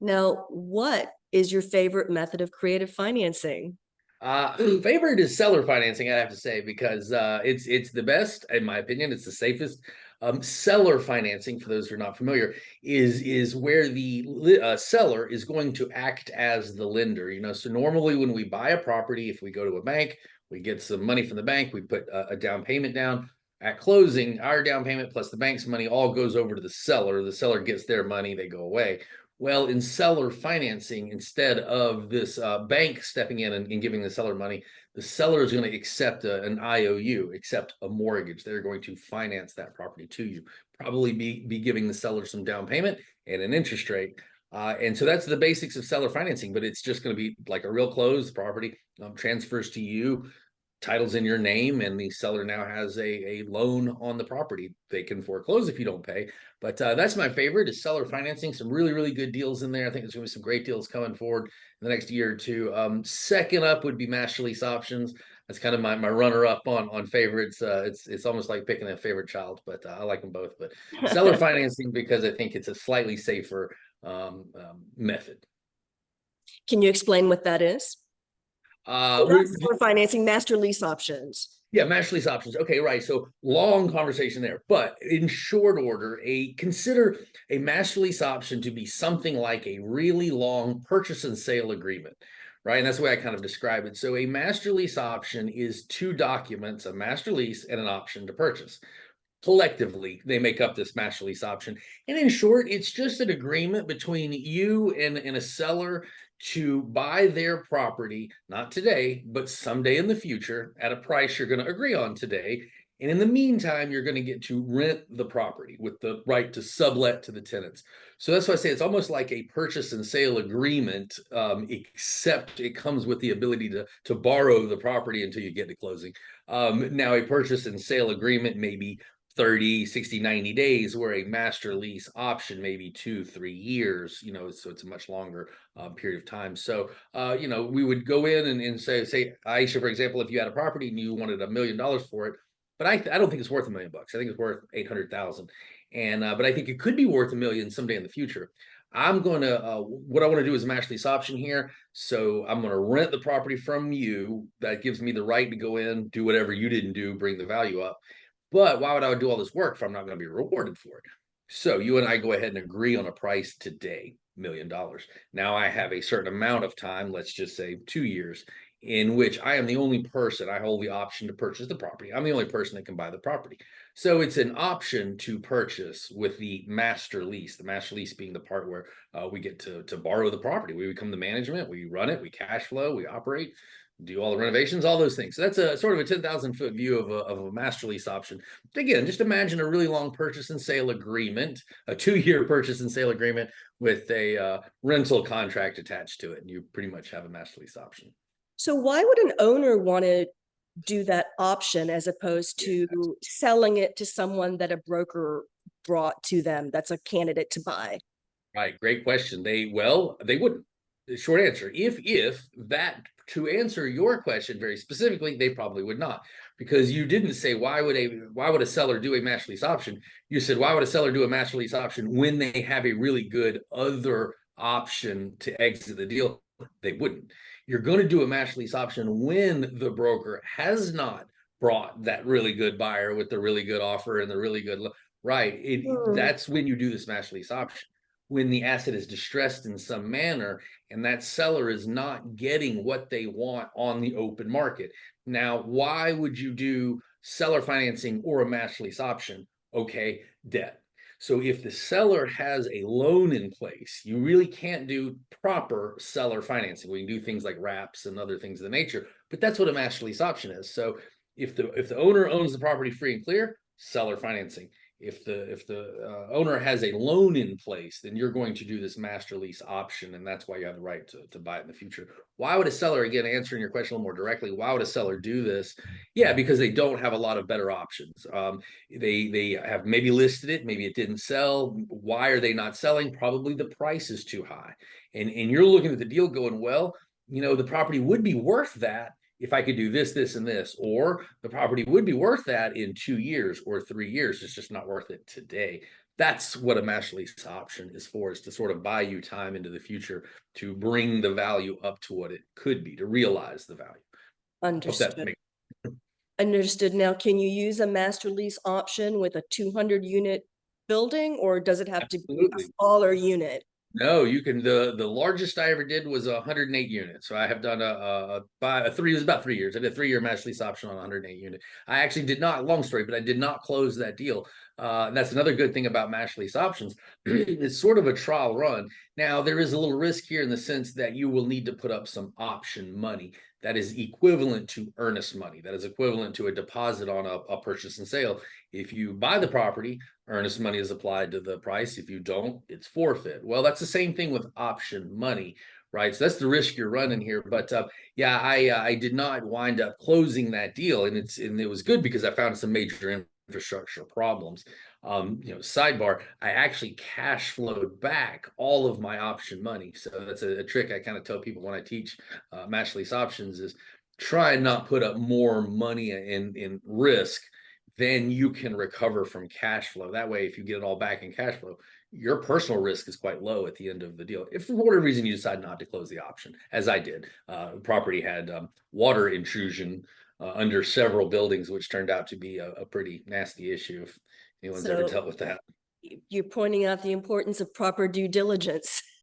Now, what is your favorite method of creative financing? Favorite is seller financing, I have to say, because it's the best in my opinion. It's the safest. Seller financing, for those who are not familiar, is where the seller is going to act as the lender. So normally when we buy a property, if we go to a bank, we get some money from the bank, we put a down payment down. At closing, our down payment plus the bank's money all goes over to the seller. The seller gets their money, they go away. Well, in seller financing, instead of this bank stepping in and giving the seller money, the seller is going to accept an IOU, accept a mortgage. They're going to finance that property to you, probably be giving the seller some down payment and an interest rate. And so that's the basics of seller financing, but it's just going to be like a real closed property, transfers to you, title's in your name, and the seller now has a loan on the property. They can foreclose if you don't pay. But that's my favorite is seller financing. Some really, really good deals in there. I think there's going to be some great deals coming forward in the next year or two. Second up would be master lease options. That's kind of my runner up on favorites. It's almost like picking a favorite child, but I like them both. But seller financing because I think it's a slightly safer method. Can you explain what that is? Uh, Oh, not seller financing, master lease options. Yeah, match lease options. Okay, right. So long conversation there. But in short order, consider a master lease option to be something like a really long purchase and sale agreement, right? And that's the way I kind of describe it. So a master lease option is two documents, a master lease and an option to purchase. Collectively, they make up this master lease option. And in short, it's just an agreement between you and a seller to buy their property, not today, but someday in the future at a price you're going to agree on today. And in the meantime, you're going to get to rent the property with the right to sublet to the tenants. So that's why I say it's almost like a purchase and sale agreement, except it comes with the ability to borrow the property until you get to closing. Now, a purchase and sale agreement may be 30, 60, 90 days, where a master lease option maybe 2, 3 years, so it's a much longer period of time. So, we would go in and say, Aisha, for example, if you had a property and you wanted $1 million for it, but I don't think it's worth $1 million. I think it's worth 800,000. And, but I think it could be worth $1 million someday in the future. What I want to do is a master lease option here. So I'm going to rent the property from you. That gives me the right to go in, do whatever you didn't do, bring the value up. But why would I do all this work if I'm not going to be rewarded for it? So you and I go ahead and agree on a price today, $1 million. Now I have a certain amount of time, let's just say 2 years, in which I am the only person, I hold the option to purchase the property. I'm the only person that can buy the property. So it's an option to purchase with the master lease being the part where we get to borrow the property. We become the management, we run it, we cash flow, we operate, do all the renovations, all those things. So that's a sort of a 10,000 foot view of a master lease option. Again, just imagine a really long purchase and sale agreement, a 2 year purchase and sale agreement with a rental contract attached to it. And you pretty much have a master lease option. So why would an owner want to do that option as opposed to selling it to someone that a broker brought to them that's a candidate to buy? Right, great question. They wouldn't. The short answer, if that to answer your question very specifically, they probably would not, because you didn't say why would a seller do a master lease option? You said why would a seller do a master lease option when they have a really good other option to exit the deal? They wouldn't. You're going to do a master lease option when the broker has not brought that really good buyer with the really good offer and the really good right. That's when you do this master lease option, when the asset is distressed in some manner and that seller is not getting what they want on the open market. Now, why would you do seller financing or a master lease option? Okay, debt. So if the seller has a loan in place, you really can't do proper seller financing. We can do things like wraps and other things of the nature, but that's what a master lease option is. So if the owner owns the property free and clear, seller financing. If the owner has a loan in place, then you're going to do this master lease option, and that's why you have the right to buy it in the future. Why would a seller, again, answering your question a little more directly, why would a seller do this? Yeah, because they don't have a lot of better options. They have maybe listed it, maybe it didn't sell. Why are they not selling? Probably the price is too high, and you're looking at the deal going, well, the property would be worth that if I could do this, this, and this, or the property would be worth that in 2 years or 3 years. It's just not worth it today. That's what a master lease option is for, is to sort of buy you time into the future to bring the value up to what it could be, to realize the value. Hope that Understood. makes. Understood. Now, can you use a master lease option with a 200 unit building, or does it have to be a Absolutely. smaller unit? No, you can. The largest I ever did was 108 units. So I have done a three. It was about 3 years. I did a 3-year master lease option on 108 unit. I actually did not. Long story, but I did not close that deal. And that's another good thing about master lease options. It's sort of a trial run. Now there is a little risk here in the sense that you will need to put up some option money that is equivalent to earnest money. That is equivalent to a deposit on a purchase and sale. If you buy the property, earnest money is applied to the price. If you don't, it's forfeit. Well, that's the same thing with option money, right? So that's the risk you're running here. But yeah, I did not wind up closing that deal, and it was good because I found some major infrastructure problems. Sidebar, I actually cash flowed back all of my option money. So that's a trick I kind of tell people when I teach master lease options is try and not put up more money in risk then you can recover from cash flow. That way, if you get it all back in cash flow, your personal risk is quite low at the end of the deal. If for whatever reason you decide not to close the option, as I did, the property had water intrusion under several buildings, which turned out to be a pretty nasty issue if anyone's ever So dealt with that. you're pointing out the importance of proper due diligence.